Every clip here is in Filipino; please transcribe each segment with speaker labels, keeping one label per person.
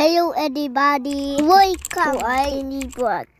Speaker 1: Hello everybody, welcome to Any Vlog.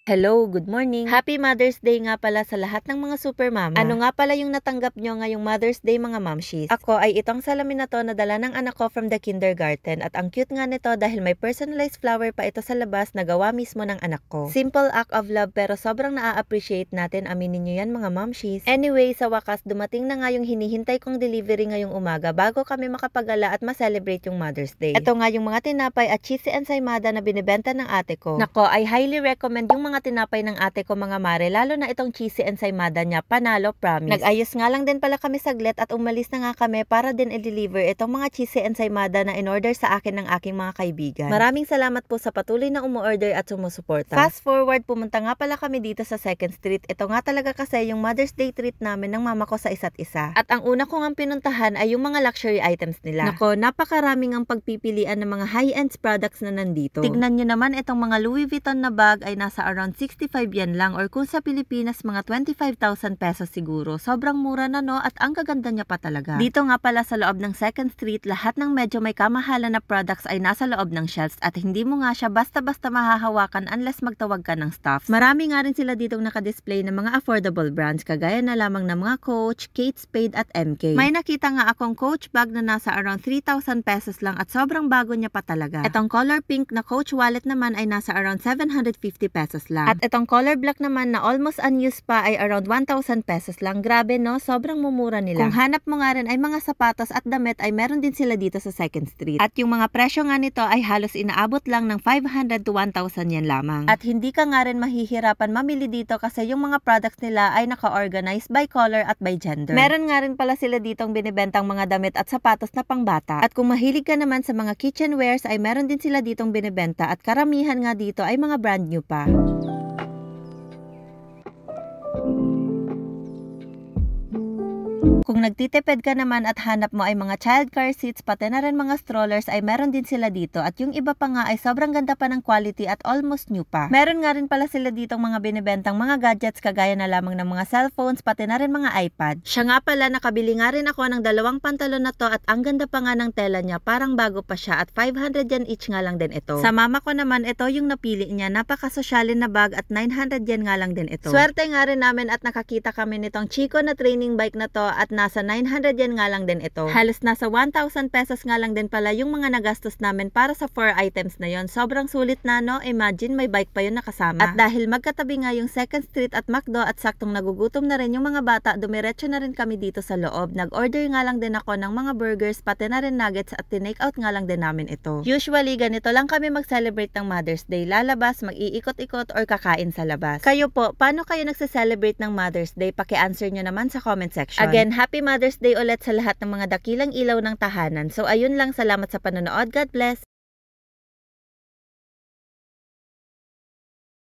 Speaker 2: Hello, good morning. Happy Mother's Day nga pala sa lahat ng mga super mama. Ano nga pala yung natanggap nyo ngayong Mother's Day mga mamshis? Ako ay itong salamin na to na dala ng anak ko from the kindergarten at ang cute nga nito dahil may personalized flower pa ito sa labas na gawa mismo ng anak ko. Simple act of love pero sobrang naa-appreciate natin, aminin nyo yan mga mamshis. Anyway, sa wakas dumating na nga yung hinihintay kong delivery ngayong umaga bago kami makapagala at ma-celebrate yung Mother's Day. Ito nga yung mga tinapay at cheesy ensaymada na binibenta ng ate ko. Nako, I highly recommend yung mga tinapay ng ate ko mga mare, lalo na itong cheesy ensaymada niya, panalo promise. Nag-ayos nga lang din pala kami saglit at umalis na nga kami para din i-deliver itong mga cheesy ensaymada na in-order sa akin ng aking mga kaibigan. Maraming salamat po sa patuloy na umu-order at sumusuporta. Fast forward, pumunta nga pala kami dito sa 2nd Street. Ito nga talaga kasi yung Mother's Day treat namin ng mama ko sa isa't isa. At ang una ko nga pinuntahan ay yung mga luxury items nila. Nako, napakaraming ang pagpipilian ng mga high-end products na nandito. Tignan nyo naman itong mga Louis Vuitton na bag ay nasa around 65 yan lang or kung sa Pilipinas mga 25,000 pesos siguro. Sobrang mura na no at ang gaganda niya pa talaga. Dito nga pala sa loob ng 2nd Street, lahat ng medyo may kamahalan na products ay nasa loob ng shelves at hindi mo nga siya basta-basta mahahawakan unless magtawag ka ng staff. Marami nga rin sila ditong nakadisplay ng mga affordable brands kagaya na lamang ng mga Coach, Kate Spade at MK. May nakita nga akong Coach bag na nasa around 3,000 pesos lang at sobrang bago niya pa talaga. Itong color pink na Coach wallet naman ay nasa around 750 pesos lang. At itong color black naman na almost unused pa ay around 1,000 pesos lang. Grabe no, sobrang mumura nila. Kung hanap mo nga rin ay mga sapatos at damit ay meron din sila dito sa 2nd Street. At yung mga presyo nga nito ay halos inaabot lang ng 500 to 1,000 yan lamang. At hindi ka nga rin mahihirapan mamili dito kasi yung mga products nila ay naka-organize by color at by gender. Meron nga rin pala sila ditong binibentang mga damit at sapatos na pangbata. At kung mahilig ka naman sa mga kitchenwares ay meron din sila ditong binibenta at karamihan nga dito ay mga brand new pa. Kung nagtitipid ka naman at hanap mo ay mga child car seats pati na rin mga strollers ay meron din sila dito at yung iba pa nga ay sobrang ganda pa ng quality at almost new pa. Meron nga rin pala sila ditong mga binibentang mga gadgets kagaya na lamang ng mga cellphones pati na rin mga iPad. Siya nga pala, nakabili nga rin ako ng 2 pantalon na to at ang ganda pa nga ng tela niya, parang bago pa siya at 500 yen each nga lang din ito. Sa mama ko naman ito yung napili niya, napakasosyalin na bag at 900 yen nga lang din ito. Swerte nga rin namin at nakakita kami nitong Chico na training bike na to at nasa 900 yen nga lang din ito. Halos nasa 1,000 pesos nga lang din pala yung mga nagastos namin para sa 4 items na yon. Sobrang sulit na no, imagine may bike pa yun nakasama. At dahil magkatabi nga yung 2nd Street at McDo at saktong nagugutom na rin yung mga bata, dumiretso na rin kami dito sa loob. Nag-order nga lang din ako ng mga burgers pati na rin nuggets at tinake out nga lang din namin ito. Usually ganito lang kami mag-celebrate ng Mother's Day. Lalabas, mag-iikot-ikot or kakain sa labas. Kayo po, paano kayo nagse-celebrate ng Mother's Day? Paki-answer nyo naman sa comment section. Again, Happy Mother's Day ulit sa lahat ng mga dakilang ilaw ng tahanan. So ayun lang, salamat sa panonood. God bless!